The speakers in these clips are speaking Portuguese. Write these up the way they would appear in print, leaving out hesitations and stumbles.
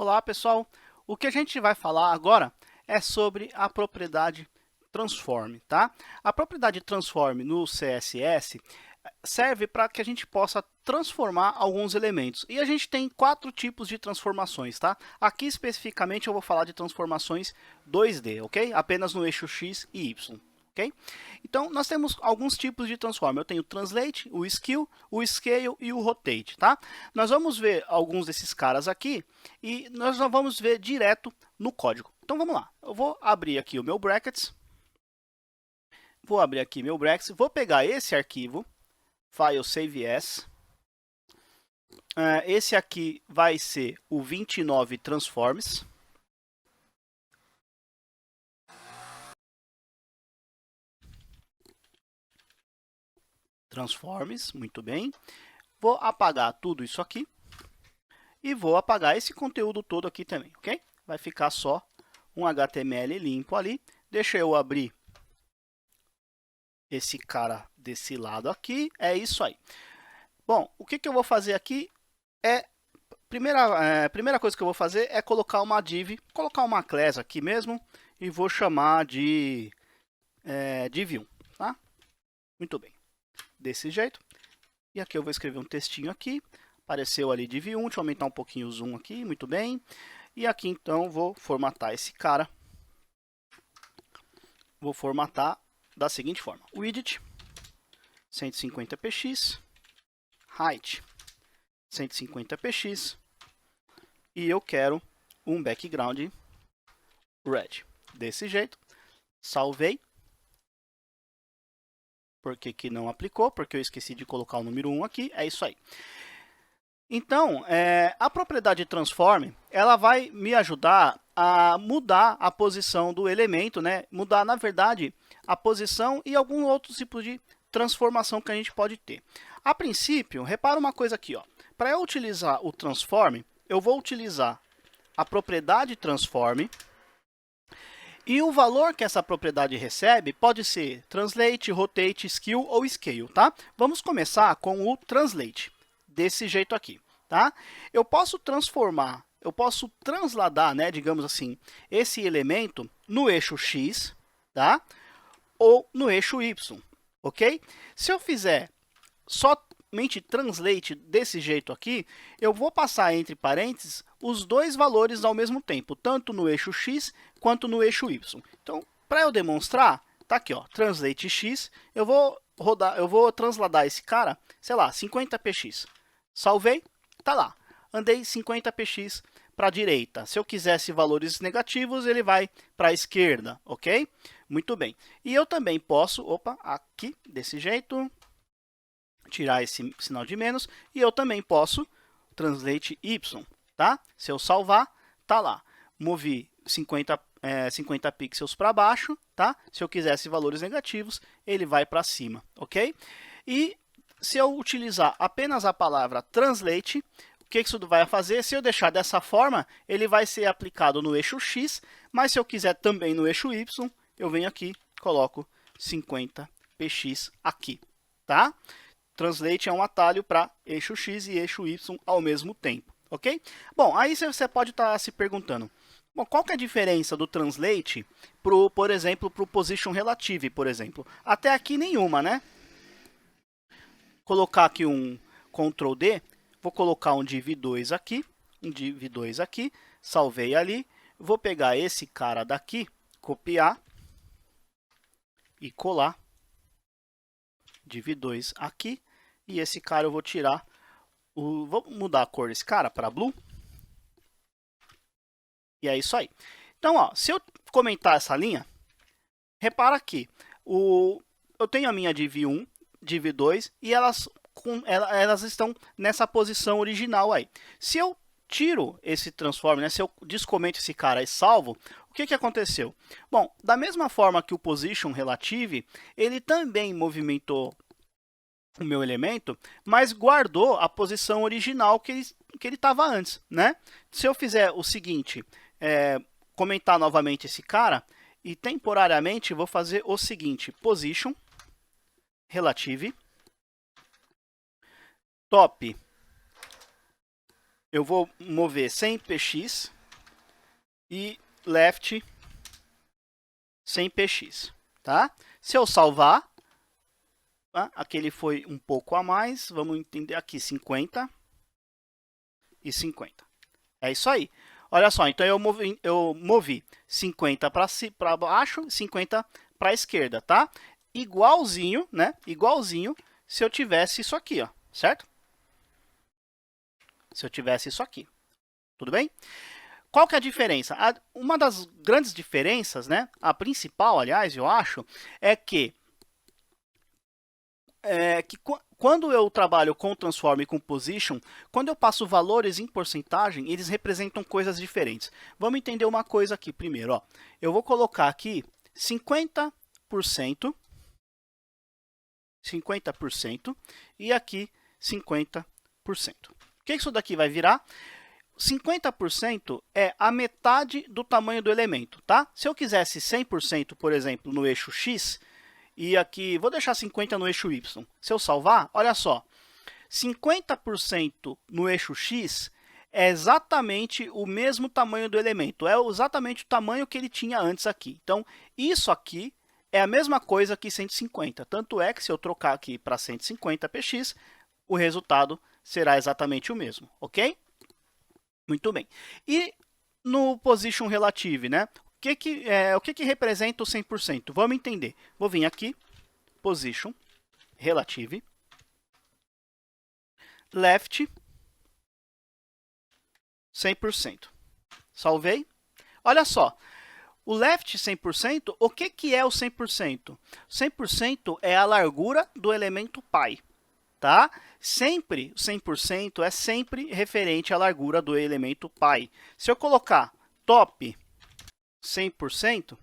Olá, pessoal. O que a gente vai falar agora é sobre a propriedade transform, tá? A propriedade transform no CSS serve para que a gente possa transformar alguns elementos. E a gente tem 4 tipos de transformações, tá? Aqui especificamente eu vou falar de transformações 2D, ok? Apenas no eixo X e Y. Okay? Então, nós temos alguns tipos de transform. Eu tenho o translate, o skew, o scale e o rotate. Tá? Nós vamos ver alguns desses caras aqui e nós já vamos ver direto no código. Então, vamos lá. Eu vou abrir aqui o meu brackets. Vou pegar esse arquivo, file save as. Esse aqui vai ser o 29 transforms. Transforms, muito bem. Vou apagar tudo isso aqui. E vou apagar esse conteúdo todo aqui também, ok? Vai ficar só um HTML limpo ali. Deixa eu abrir esse cara desse lado aqui. É isso aí. Bom, o que eu vou fazer aqui é... Primeira coisa que eu vou fazer é colocar uma div, colocar uma class aqui mesmo. E vou chamar de div1, tá? Muito bem. Desse jeito. E aqui eu vou escrever um textinho aqui. Apareceu ali div1, deixa eu aumentar um pouquinho o zoom aqui, muito bem. E aqui então vou formatar esse cara. Vou formatar da seguinte forma. Widget 150px, height 150px e eu quero um background red. Desse jeito, salvei. Por que que não aplicou? Porque eu esqueci de colocar o número 1 aqui, é isso aí. Então, a propriedade transform, ela vai me ajudar a mudar a posição do elemento, né? Mudar, na verdade, a posição e algum outro tipo de transformação que a gente pode ter. A princípio, repara uma coisa aqui, ó. Para eu utilizar o transform, eu vou utilizar a propriedade transform e o valor que essa propriedade recebe pode ser translate, rotate, skew ou scale, tá? Vamos começar com o translate. Desse jeito aqui, tá? Eu posso transformar, eu posso transladar, né, digamos assim, esse elemento no eixo X, tá? Ou no eixo Y, ok? Se eu fizer somente translate desse jeito aqui, eu vou passar entre parênteses os dois valores ao mesmo tempo, tanto no eixo X quanto no eixo Y. Então, para eu demonstrar, tá aqui, ó, translate X, eu vou transladar esse cara, sei lá, 50px. Salvei, tá lá. Andei 50px para a direita. Se eu quisesse valores negativos, ele vai para a esquerda, ok? Muito bem. E eu também posso, aqui, desse jeito, tirar esse sinal de menos. E eu também posso translate y, tá? Se eu salvar, tá lá. Movi 50 pixels para baixo, tá? Se eu quisesse valores negativos, ele vai para cima, ok? E se eu utilizar apenas a palavra translate, o que isso vai fazer? Se eu deixar dessa forma, ele vai ser aplicado no eixo X, mas se eu quiser também no eixo Y, eu venho aqui, coloco 50px aqui, tá? Translate é um atalho para eixo X e eixo Y ao mesmo tempo, ok? Bom, aí você pode estar se perguntando, bom, qual que é a diferença do translate, por exemplo, para o position relative, por exemplo? Até aqui nenhuma, né? Colocar aqui um Ctrl D, vou colocar um div2 aqui, salvei ali, vou pegar esse cara daqui, copiar e colar, div2 aqui, e esse cara eu vou tirar, vou mudar a cor desse cara para blue, e é isso aí. Então, ó, se eu comentar essa linha, repara aqui, eu tenho a minha div1, div2 e elas estão nessa posição original aí. Se eu tiro esse transform, né, se eu descomento esse cara e salvo, o que aconteceu? Bom, da mesma forma que o position relative, ele também movimentou o meu elemento, mas guardou a posição original que ele estava antes, né? Se eu fizer o seguinte, comentar novamente esse cara, e temporariamente vou fazer o seguinte, position relative top eu vou mover 100px e left 100px, tá? Se eu salvar, tá? Aquele foi um pouco a mais, vamos entender aqui 50 e 50. É isso aí. Olha só, então eu movi 50 para baixo, 50 para a esquerda, tá? Igualzinho, né? Igualzinho se eu tivesse isso aqui, ó, certo? Se eu tivesse isso aqui. Tudo bem? Qual que é a diferença? Uma das grandes diferenças, né? A principal, aliás, eu acho, é que quando eu trabalho com transform e com position, quando eu passo valores em porcentagem, eles representam coisas diferentes. Vamos entender uma coisa aqui primeiro. Ó. Eu vou colocar aqui 50%, 50% e aqui 50%. O que isso daqui vai virar? 50% é a metade do tamanho do elemento, tá? Se eu quisesse 100%, por exemplo, no eixo X, e aqui, vou deixar 50 no eixo Y. Se eu salvar, olha só, 50% no eixo X é exatamente o mesmo tamanho do elemento, é exatamente o tamanho que ele tinha antes aqui. Então, isso aqui é a mesma coisa que 150, tanto é que se eu trocar aqui para 150px, o resultado será exatamente o mesmo, ok? Muito bem. E no position relative, né? O que representa o 100%? Vamos entender. Vou vir aqui, position relative, left 100%. Salvei. Olha só, o left 100%, o que é o 100%? 100% é a largura do elemento π, tá? Sempre, 100% é sempre referente à largura do elemento π. Se eu colocar top 100%,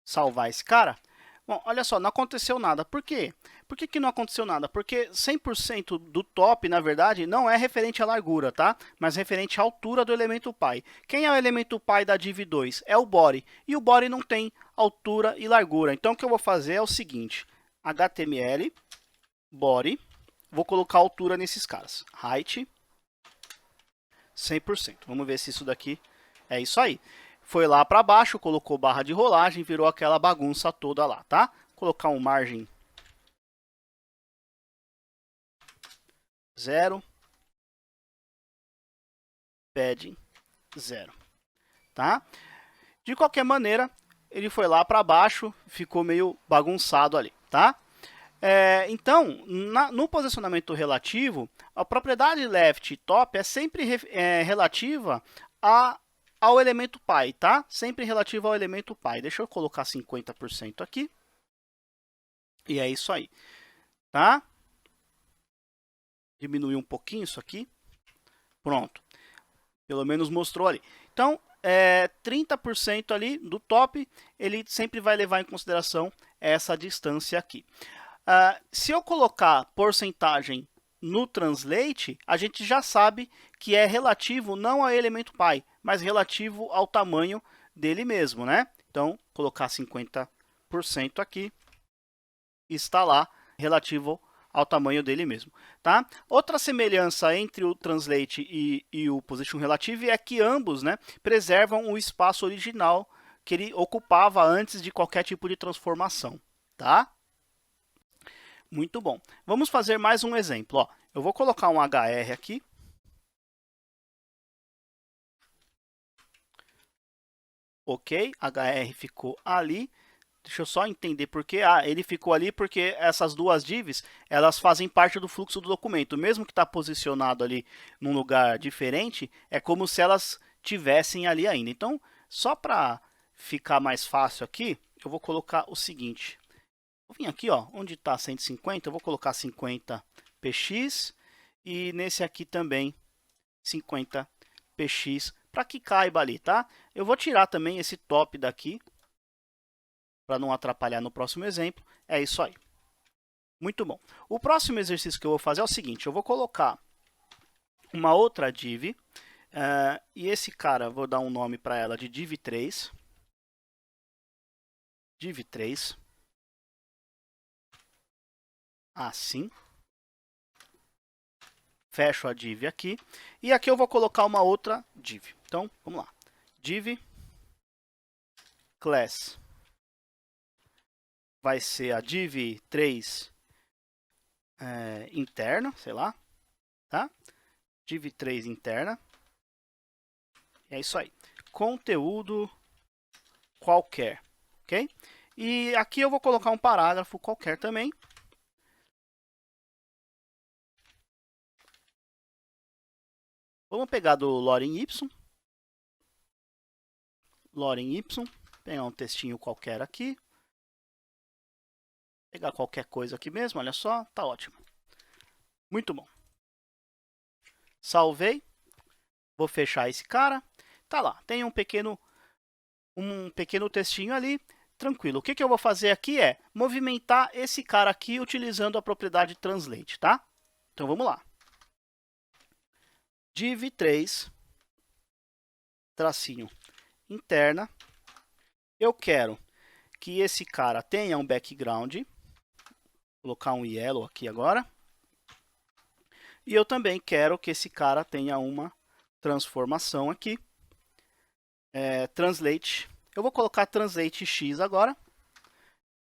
salvar esse cara, bom, olha só, não aconteceu nada. Por quê? Por que não aconteceu nada? Porque 100% do top, na verdade, não é referente à largura, tá? Mas referente à altura do elemento π. Quem é o elemento π da div 2? É o body. E o body não tem altura e largura. Então, o que eu vou fazer é o seguinte. HTML, body, vou colocar altura nesses caras. Height, 100%. Vamos ver se isso daqui é isso aí. Foi lá para baixo, colocou barra de rolagem, virou aquela bagunça toda lá, tá? Vou colocar um margem 0, padding 0, tá? De qualquer maneira, ele foi lá para baixo, ficou meio bagunçado ali, tá? Então, no posicionamento relativo, a propriedade left top é sempre relativa ao elemento π, tá? Sempre relativo ao elemento π. Deixa eu colocar 50% aqui. E é isso aí, tá? Diminuir um pouquinho isso aqui. Pronto. Pelo menos mostrou ali. Então, 30% ali do top, ele sempre vai levar em consideração essa distância aqui. Se eu colocar porcentagem no translate, a gente já sabe que é relativo não ao elemento π, mas relativo ao tamanho dele mesmo, né? Então, colocar 50% aqui, está lá relativo ao tamanho dele mesmo, tá? Outra semelhança entre o translate e o position relative é que ambos, né, preservam o espaço original que ele ocupava antes de qualquer tipo de transformação, tá? Muito bom. Vamos fazer mais um exemplo. Ó, eu vou colocar um HR aqui. Ok, HR ficou ali. Deixa eu só entender por quê. Ele ficou ali porque essas duas divs, elas fazem parte do fluxo do documento. Mesmo que está posicionado ali num lugar diferente, é como se elas tivessem ali ainda. Então, só para ficar mais fácil aqui, eu vou colocar o seguinte. Vou vir aqui, ó, onde está 150, eu vou colocar 50px e nesse aqui também 50px para que caiba ali, tá? Eu vou tirar também esse top daqui para não atrapalhar no próximo exemplo. É isso aí. Muito bom. O próximo exercício que eu vou fazer é o seguinte, eu vou colocar uma outra div e esse cara, vou dar um nome para ela de div3. Div3. Assim. Fecho a div aqui. E aqui eu vou colocar uma outra div. Então, vamos lá. Div class vai ser a div 3 interna, sei lá, tá? Div 3 interna. É isso aí. Conteúdo qualquer, ok? E aqui eu vou colocar um parágrafo qualquer também. Vamos pegar do lorem y. Lorem y. Pegar um textinho qualquer aqui. Pegar qualquer coisa aqui mesmo, olha só, tá ótimo. Muito bom. Salvei. Vou fechar esse cara. Tá lá, tem um pequeno textinho ali, tranquilo. O que eu vou fazer aqui é movimentar esse cara aqui utilizando a propriedade translate, tá? Então vamos lá. Div 3, tracinho interna. Eu quero que esse cara tenha um background. Vou colocar um yellow aqui agora. E eu também quero que esse cara tenha uma transformação aqui. Translate. Eu vou colocar translate x agora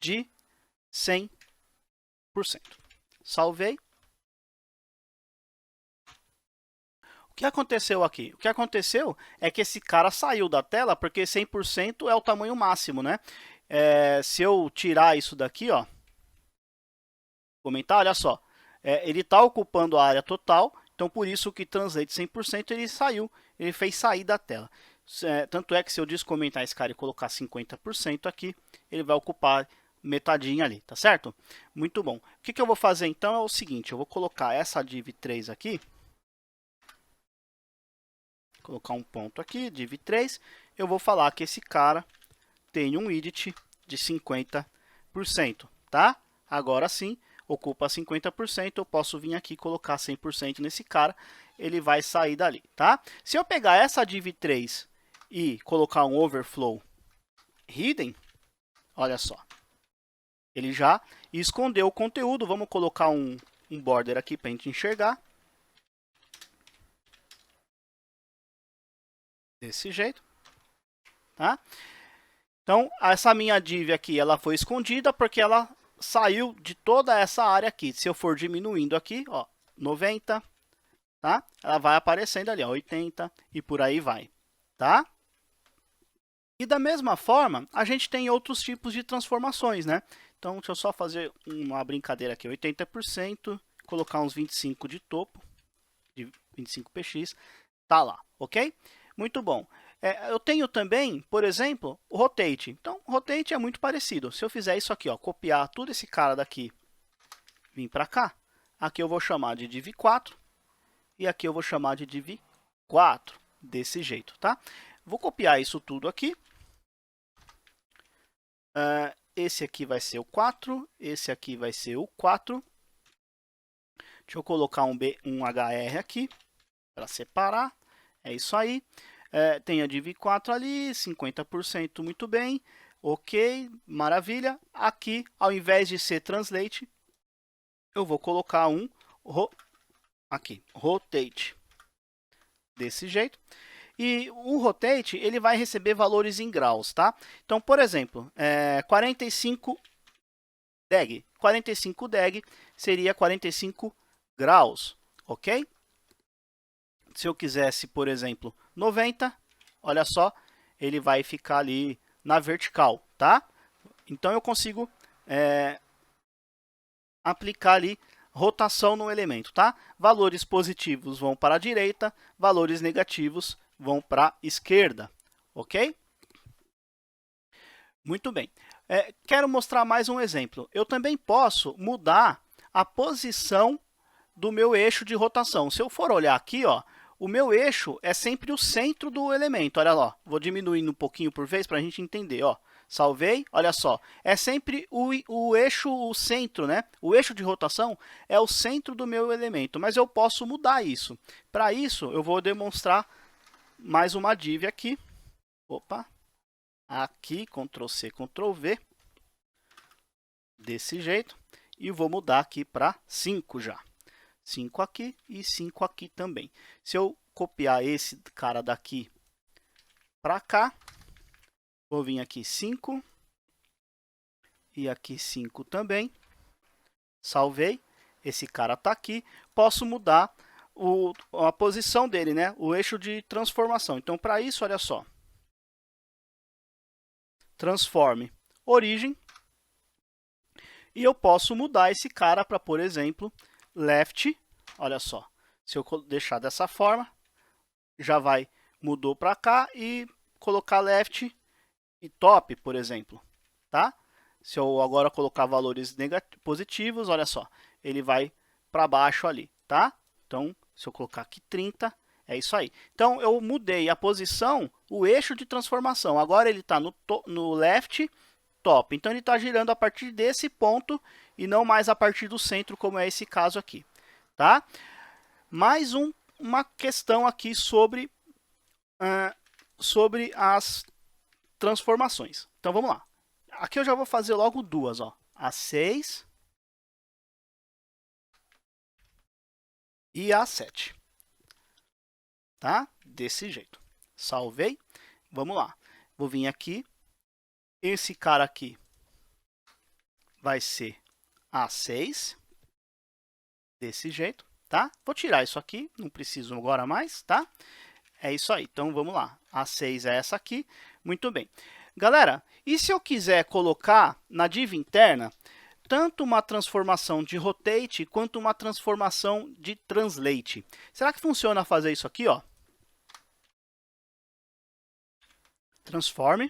de 100%. Salvei. O que aconteceu aqui? O que aconteceu é que esse cara saiu da tela porque 100% é o tamanho máximo, né? Se eu tirar isso daqui, ó, comentar, olha só, ele está ocupando a área total, então por isso que translate 100% ele saiu, ele fez sair da tela. Tanto é que se eu descomentar esse cara e colocar 50% aqui, ele vai ocupar metadinha ali, tá certo? Muito bom. O que eu vou fazer então é o seguinte, eu vou colocar essa div 3 aqui, colocar um ponto aqui, div 3, eu vou falar que esse cara tem um width de 50%, tá? Agora sim, ocupa 50%, eu posso vir aqui e colocar 100% nesse cara, ele vai sair dali, tá? Se eu pegar essa div 3 e colocar um overflow hidden, olha só, ele já escondeu o conteúdo. Vamos colocar um border aqui para a gente enxergar. Desse jeito, tá? Então, essa minha div aqui, ela foi escondida porque ela saiu de toda essa área aqui. Se eu for diminuindo aqui, ó, 90, tá? Ela vai aparecendo ali, ó, 80 e por aí vai, tá? E da mesma forma, a gente tem outros tipos de transformações, né? Então, deixa eu só fazer uma brincadeira aqui, 80%, colocar uns 25 de topo, de 25px, tá lá, ok? Muito bom. Eu tenho também, por exemplo, o rotate. Então, rotate é muito parecido. Se eu fizer isso aqui, ó, copiar todo esse cara daqui, vir para cá, aqui eu vou chamar de div4 e aqui eu vou chamar de div4, desse jeito, tá? Vou copiar isso tudo aqui. Esse aqui vai ser o 4, esse aqui vai ser o 4. Deixa eu colocar um HR aqui para separar. É isso aí. Tem a div 4 ali, 50%, muito bem. Ok, maravilha. Aqui, ao invés de ser translate, eu vou colocar um rotate. Desse jeito. E o rotate, ele vai receber valores em graus, tá? Então, por exemplo, 45 deg. 45 deg seria 45 graus, ok? Se eu quisesse, por exemplo, 90, olha só, ele vai ficar ali na vertical, tá? Então, eu consigo aplicar ali rotação no elemento, tá? Valores positivos vão para a direita, valores negativos vão para a esquerda, ok? Muito bem. Quero mostrar mais um exemplo. Eu também posso mudar a posição do meu eixo de rotação. Se eu for olhar aqui, ó, o meu eixo é sempre o centro do elemento. Olha lá, vou diminuindo um pouquinho por vez para a gente entender. Ó. Salvei, olha só, é sempre o eixo, o centro, né? O eixo de rotação é o centro do meu elemento, mas eu posso mudar isso. Para isso, eu vou demonstrar mais uma div aqui. Opa, aqui, Ctrl+C, Ctrl+V, desse jeito. E vou mudar aqui para 5 já. 5 aqui e 5 aqui também. Se eu copiar esse cara daqui para cá, vou vir aqui 5 e aqui 5 também. Salvei. Esse cara está aqui. Posso mudar a posição dele, né? O eixo de transformação. Então, para isso, olha só. Transforme origem. E eu posso mudar esse cara para, por exemplo, left. Olha só. Se eu deixar dessa forma, já vai, mudou para cá e colocar left e top, por exemplo, tá? Se eu agora colocar valores positivos, olha só, ele vai para baixo ali, tá? Então, se eu colocar aqui 30, é isso aí. Então, eu mudei a posição, o eixo de transformação. Agora ele está no left top. Então, ele está girando a partir desse ponto e não mais a partir do centro, como é esse caso aqui, tá? Mais uma questão aqui sobre as transformações. Então, vamos lá. Aqui eu já vou fazer logo duas, ó. A 6 e a 7. Tá? Desse jeito. Salvei. Vamos lá. Vou vir aqui. Esse cara aqui vai ser a 6. Desse jeito, tá? Vou tirar isso aqui, não preciso agora mais, tá? É isso aí. Então, vamos lá. A 6 é essa aqui. Muito bem. Galera, e se eu quiser colocar na div interna tanto uma transformação de rotate quanto uma transformação de translate? Será que funciona fazer isso aqui, ó? Transforme.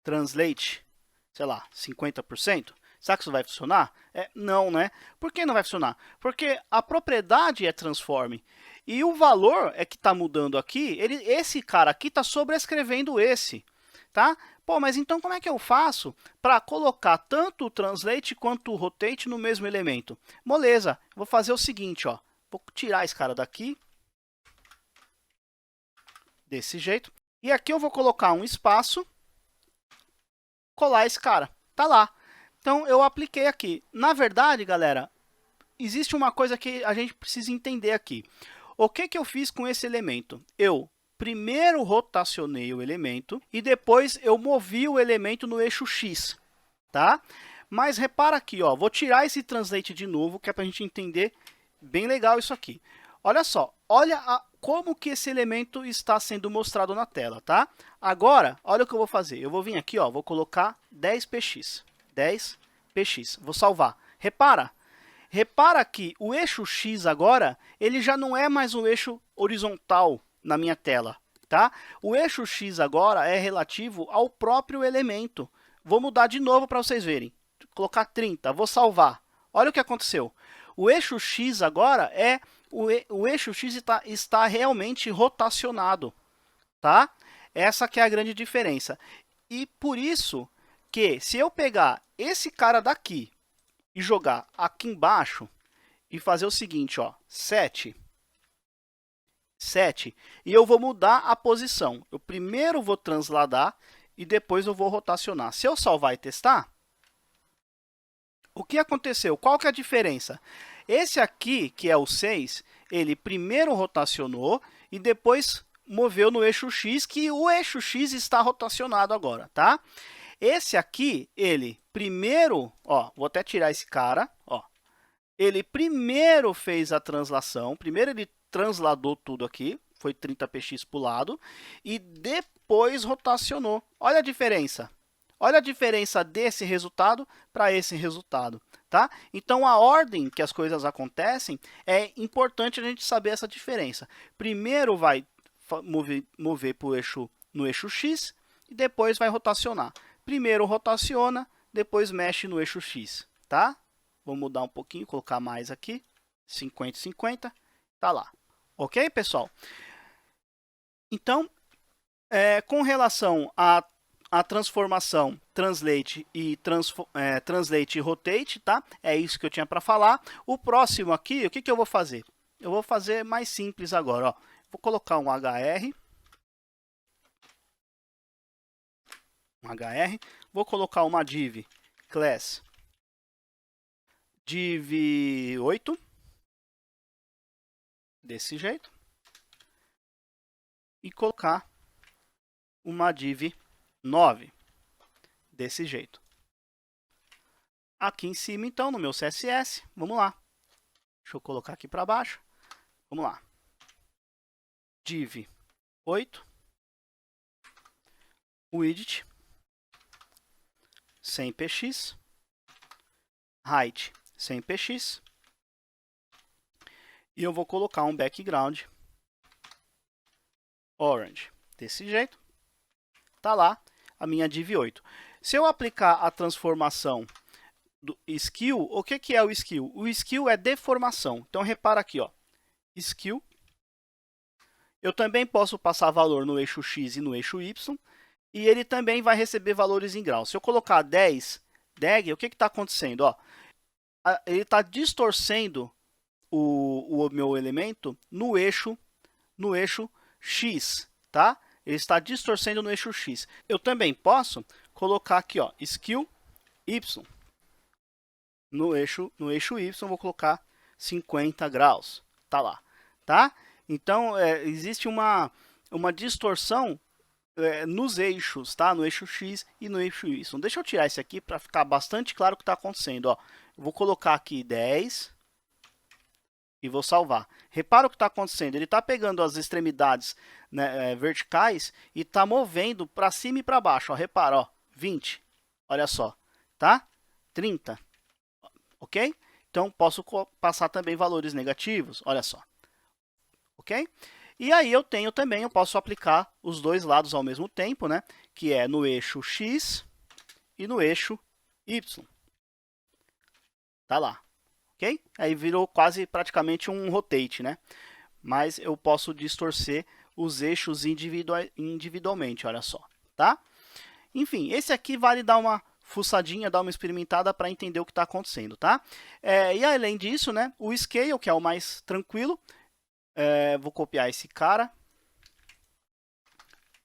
Translate, sei lá, 50%. Será que isso vai funcionar? Não, né? Por que não vai funcionar? Porque a propriedade é transforme. E o valor é que está mudando aqui, esse cara aqui está sobrescrevendo esse, tá? Pô, mas então como é que eu faço para colocar tanto o translate quanto o rotate no mesmo elemento? Moleza, vou fazer o seguinte, ó. Vou tirar esse cara daqui. Desse jeito. E aqui eu vou colocar um espaço. Colar esse cara. Tá lá. Então, eu apliquei aqui. Na verdade, galera, existe uma coisa que a gente precisa entender aqui. O que eu fiz com esse elemento? Eu primeiro rotacionei o elemento e depois eu movi o elemento no eixo X, tá? Mas repara aqui, ó, vou tirar esse translate de novo, que é para a gente entender bem legal isso aqui. Olha só, olha como que esse elemento está sendo mostrado na tela, tá? Agora, olha o que eu vou fazer. Eu vou vir aqui, ó, vou colocar 10px. 10px. Vou salvar. Repara que o eixo X agora, ele já não é mais um eixo horizontal na minha tela, tá? O eixo X agora é relativo ao próprio elemento. Vou mudar de novo para vocês verem. Vou colocar 30, vou salvar. Olha o que aconteceu. O eixo X agora o eixo X está realmente rotacionado, tá? Essa que é a grande diferença. E por isso que se eu pegar esse cara daqui e jogar aqui embaixo e fazer o seguinte, ó, 7, e eu vou mudar a posição. Eu primeiro vou transladar e depois eu vou rotacionar. Se eu salvar e testar, o que aconteceu? Qual que é a diferença? Esse aqui, que é o 6, ele primeiro rotacionou e depois moveu no eixo X, que o eixo X está rotacionado agora, tá? Esse aqui, ele primeiro, ó, vou até tirar esse cara, ó. Ele primeiro fez a translação, primeiro ele transladou tudo aqui, foi 30px para o lado, e depois rotacionou. Olha a diferença. Olha a diferença desse resultado para esse resultado, tá? Então, a ordem que as coisas acontecem, é importante a gente saber essa diferença. Primeiro vai mover pro eixo, no eixo X e depois vai rotacionar. Primeiro rotaciona, depois mexe no eixo X, tá? Vou mudar um pouquinho, colocar mais aqui, 50, 50, tá lá. Ok, pessoal? Então, com relação a transformação translate e translate e rotate, tá? É isso que eu tinha para falar. O próximo aqui, o que eu vou fazer? Eu vou fazer mais simples agora, ó. Vou colocar um HR. Vou colocar uma div class div 8, desse jeito, e colocar uma div 9, desse jeito. Aqui em cima, então, no meu CSS, vamos lá. Deixa eu colocar aqui para baixo. Vamos lá. Div 8, widget, sem px, height sem px, e eu vou colocar um background orange, desse jeito. Tá lá a minha div 8. Se eu aplicar a transformação do skill, o que é o skill? O skill é deformação. Então repara aqui, ó, skill. Eu também posso passar valor no eixo x e no eixo y, e ele também vai receber valores em grau. Se eu colocar 10 deg, o que está acontecendo? Ó, ele está distorcendo o meu elemento no eixo x, tá? Ele está distorcendo no eixo x. Eu também posso colocar aqui, ó, skill y. No eixo y, vou colocar 50 graus. Tá lá, tá? Então, existe uma distorção nos eixos, tá? No eixo X e no eixo Y. Deixa eu tirar esse aqui para ficar bastante claro o que está acontecendo. Ó. Eu vou colocar aqui 10 e vou salvar. Repara o que está acontecendo. Ele está pegando as extremidades, né, verticais e está movendo para cima e para baixo. Ó. Repara, ó, 20. Olha só, tá? 30. Ok? Então, posso passar também valores negativos. Olha só. Ok? E aí eu posso aplicar os dois lados ao mesmo tempo, né? Que é no eixo X e no eixo Y. Tá lá, ok? Aí virou quase praticamente um rotate, né? Mas eu posso distorcer os eixos individualmente, olha só, tá? Enfim, esse aqui vale dar uma fuçadinha, dar uma experimentada para entender o que está acontecendo, tá? E além disso, né? O scale, que é o mais tranquilo, vou copiar esse cara,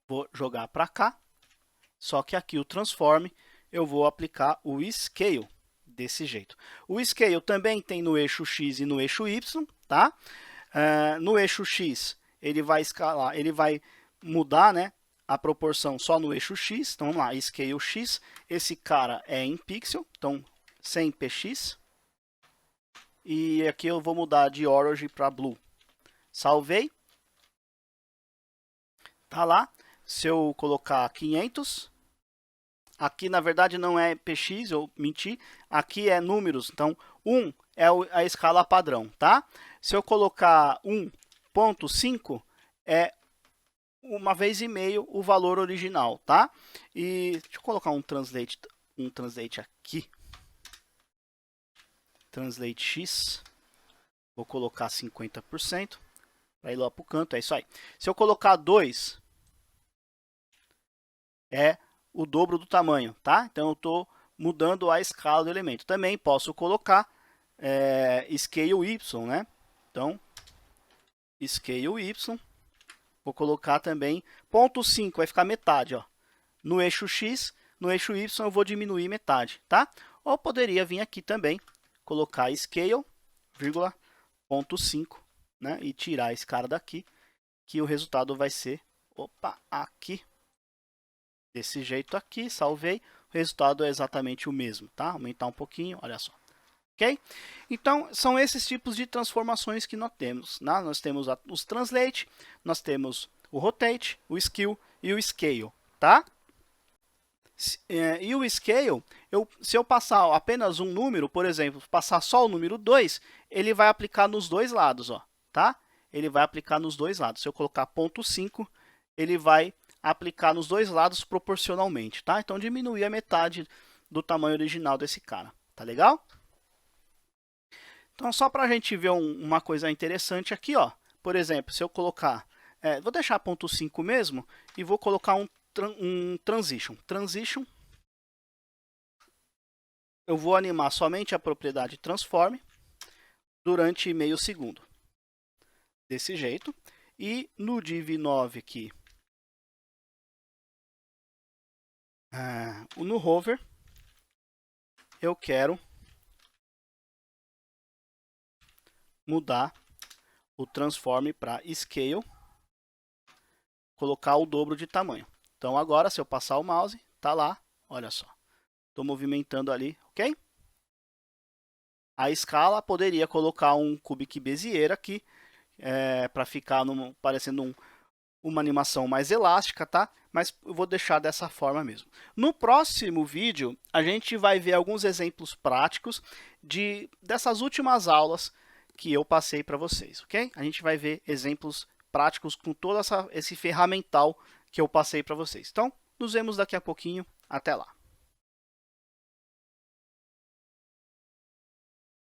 vou jogar para cá, só que aqui o transform eu vou aplicar o scale, desse jeito. O scale também tem no eixo X e no eixo Y, tá? No eixo X ele vai escalar, ele vai mudar, né, a proporção só no eixo X, então vamos lá, scale X, esse cara é em pixel, então 100 px, e aqui eu vou mudar de orange para blue. Salvei. Tá lá. Se eu colocar 500, aqui na verdade não é px, eu menti. Aqui é números, então 1 é a escala padrão, tá? Se eu colocar 1.5, é uma vez e meio o valor original, tá? E deixa eu colocar um translate aqui. Translate X. Vou colocar 50%. Vai ir lá para o canto, é isso aí. Se eu colocar 2, é o dobro do tamanho, tá? Então, eu estou mudando a escala do elemento. Também posso colocar scale Y, né? Então, scale Y. Vou colocar também 0.5, vai ficar metade, ó. No eixo X, no eixo Y eu vou diminuir metade, tá? Ou poderia vir aqui também, colocar scale, vírgula, 0.5, né? E tirar esse cara daqui, que o resultado vai ser, opa, aqui, desse jeito aqui, salvei. O resultado é exatamente o mesmo, tá? Aumentar um pouquinho, olha só. Ok? Então, são esses tipos de transformações que nós temos. Né? Nós temos os translate, nós temos o rotate, o skill e o scale, tá? E o scale, se eu passar apenas um número, por exemplo, passar só o número 2, ele vai aplicar nos dois lados, ó, tá? Ele vai aplicar nos dois lados. Se eu colocar 0.5, ele vai aplicar nos dois lados proporcionalmente, tá? Então, diminuir a metade do tamanho original desse cara, tá legal? Então, só para a gente ver uma coisa interessante aqui, ó. Por exemplo, se eu colocar, vou deixar 0.5 mesmo e vou colocar um transition. Transition, eu vou animar somente a propriedade transform durante meio segundo. Desse jeito. E no div 9 aqui, no hover, eu quero mudar o transform para scale, colocar o dobro de tamanho. Então agora, se eu passar o mouse, tá lá, olha só. Estou movimentando ali, ok? A escala poderia colocar um cubic Bezier aqui, para ficar parecendo uma animação mais elástica, tá? Mas eu vou deixar dessa forma mesmo. No próximo vídeo, a gente vai ver alguns exemplos práticos dessas últimas aulas que eu passei para vocês, ok? A gente vai ver exemplos práticos com todo esse ferramental que eu passei para vocês. Então, nos vemos daqui a pouquinho. Até lá!